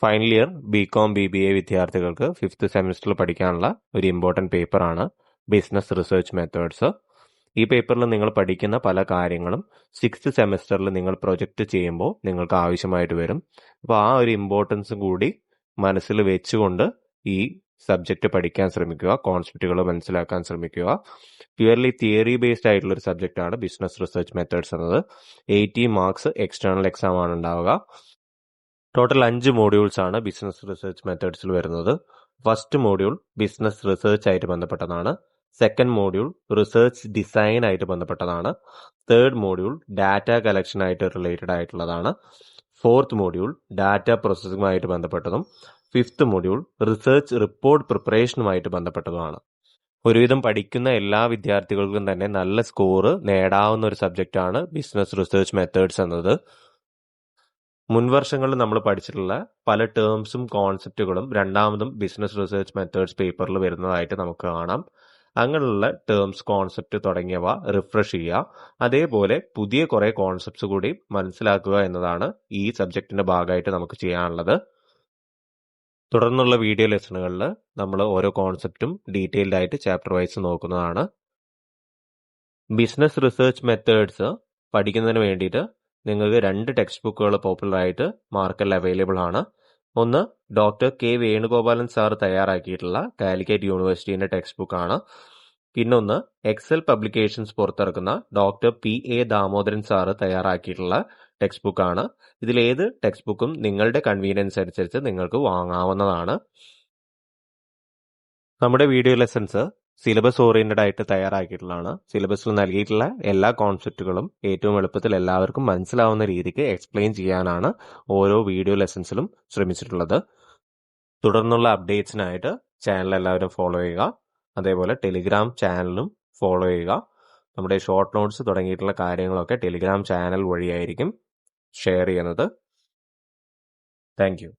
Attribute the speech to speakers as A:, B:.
A: Final year BCom BBA വിദ്യാർത്ഥികൾക്ക് 5th സെമിസ്റ്ററിൽ പഠിക്കാനുള്ള ഒരു ഇമ്പോർട്ടൻറ്റ് പേപ്പറാണ് ബിസിനസ് റിസർച്ച് മെത്തേഡ്സ്. ഈ പേപ്പറിൽ നിങ്ങൾ പഠിക്കുന്ന പല കാര്യങ്ങളും 6th സെമിസ്റ്ററിൽ നിങ്ങൾ പ്രൊജക്റ്റ് ചെയ്യുമ്പോൾ നിങ്ങൾക്ക് ആവശ്യമായിട്ട് വരും. അപ്പോൾ ആ ഒരു ഇമ്പോർട്ടൻസും കൂടി മനസ്സിൽ വെച്ചുകൊണ്ട് ഈ സബ്ജക്റ്റ് പഠിക്കാൻ ശ്രമിക്കുക, കോൺസെപ്റ്റുകൾ മനസ്സിലാക്കാൻ ശ്രമിക്കുക. പ്യുവർലി തിയറി ബേസ്ഡ് ആയിട്ടുള്ള ഒരു സബ്ജക്റ്റാണ് ബിസിനസ് റിസർച്ച് മെത്തേഡ്സ് എന്നത്. 80 മാർക്സ് എക്സ്റ്റേണൽ എക്സാം ആണ് ഉണ്ടാവുക. ടോട്ടൽ 5 മോഡ്യൂൾസ് ആണ് ബിസിനസ് റിസർച്ച് മെത്തേഡ്സിൽ വരുന്നത്. ഫസ്റ്റ് മോഡ്യൂൾ ബിസിനസ് റിസർച്ച് ആയിട്ട് ബന്ധപ്പെട്ടതാണ്. സെക്കൻഡ് മോഡ്യൂൾ റിസർച്ച് ഡിസൈൻ ആയിട്ട് ബന്ധപ്പെട്ടതാണ്. തേർഡ് മോഡ്യൂൾ ഡാറ്റ കളക്ഷൻ ആയിട്ട് റിലേറ്റഡ് ആയിട്ടുള്ളതാണ്. ഫോർത്ത് മോഡ്യൂൾ ഡാറ്റ പ്രോസസ്സിംഗുമായിട്ട് ബന്ധപ്പെട്ടതും ഫിഫ്ത്ത് മോഡ്യൂൾ റിസർച്ച് റിപ്പോർട്ട് പ്രിപ്പറേഷനുമായിട്ട് ബന്ധപ്പെട്ടതുമാണ്. ഒരുവിധം പഠിക്കുന്ന എല്ലാ വിദ്യാർത്ഥികൾക്കും തന്നെ നല്ല സ്കോർ നേടാവുന്ന ഒരു സബ്ജക്റ്റാണ് ബിസിനസ് റിസർച്ച് മെത്തേഡ്സ് എന്നത്. മുൻവർഷങ്ങളിൽ നമ്മൾ പഠിച്ചിട്ടുള്ള പല ടേംസും കോൺസെപ്റ്റുകളും രണ്ടാമതും ബിസിനസ് റിസർച്ച് മെത്തേഡ്സ് പേപ്പറിൽ വരുന്നതായിട്ട് നമുക്ക് കാണാം. അങ്ങനെയുള്ള ടേംസ്, കോൺസെപ്റ്റ് തുടങ്ങിയവ റിഫ്രഷ് ചെയ്യുക. അതേപോലെ പുതിയ കുറേ കോൺസെപ്റ്റ്സ് കൂടി മനസ്സിലാക്കുക എന്നതാണ് ഈ സബ്ജക്റ്റിന്റെ ഭാഗമായിട്ട് നമുക്ക് ചെയ്യാനുള്ളത്. തുടർന്നുള്ള വീഡിയോ ലെസണുകളിൽ നമ്മൾ ഓരോ കോൺസെപ്റ്റും ഡീറ്റെയിൽഡ് ആയിട്ട് ചാപ്റ്റർ വൈസ് നോക്കുന്നതാണ്. ബിസിനസ് റിസർച്ച് മെത്തേഡ്സ് പഠിക്കുന്നതിന് വേണ്ടിയിട്ട് നിങ്ങൾക്ക് 2 ടെക്സ്റ്റ് ബുക്കുകൾ പോപ്പുലറായിട്ട് മാർക്കറ്റിൽ അവൈലബിൾ ആണ്. ഒന്ന് ഡോക്ടർ കെ വേണുഗോപാലൻ സാർ തയ്യാറാക്കിയിട്ടുള്ള കാലിക്കറ്റ് യൂണിവേഴ്സിറ്റിന്റെ ടെക്സ്റ്റ് ബുക്കാണ്. പിന്നൊന്ന് എക്സൽ പബ്ലിക്കേഷൻസ് പുറത്തിറക്കുന്ന ഡോക്ടർ PA ദാമോദരൻ സാറ് തയ്യാറാക്കിയിട്ടുള്ള ടെക്സ്റ്റ് ബുക്കാണ്. ഇതിലേത് ടെക്സ്റ്റ് ബുക്കും നിങ്ങളുടെ കൺവീനിയൻസ് അനുസരിച്ച് നിങ്ങൾക്ക് വാങ്ങാവുന്നതാണ്. നമ്മുടെ വീഡിയോ ലെസൺസ് സിലബസ് ഓറിയന്റഡ് ആയിട്ട് തയ്യാറാക്കിയിട്ടുള്ളതാണ്. സിലബസിൽ നൽകിയിട്ടുള്ള എല്ലാ കോൺസെപ്റ്റുകളും ഏറ്റവും എളുപ്പത്തിൽ എല്ലാവർക്കും മനസ്സിലാവുന്ന രീതിക്ക് എക്സ്പ്ലെയിൻ ചെയ്യാനാണ് ഓരോ വീഡിയോ ലെസൺസിലും ശ്രമിച്ചിട്ടുള്ളത്. തുടർന്നുള്ള അപ്ഡേറ്റ്സിനായിട്ട് ചാനൽ എല്ലാവരും ഫോളോ ചെയ്യുക. അതേപോലെ ടെലിഗ്രാം ചാനലും ഫോളോ ചെയ്യുക. നമ്മുടെ ഷോർട്ട് നോട്ട്സ് തുടങ്ങിയിട്ടുള്ള കാര്യങ്ങളൊക്കെ ടെലിഗ്രാം ചാനൽ വഴിയായിരിക്കും ഷെയർ ചെയ്യുന്നത്. Thank you.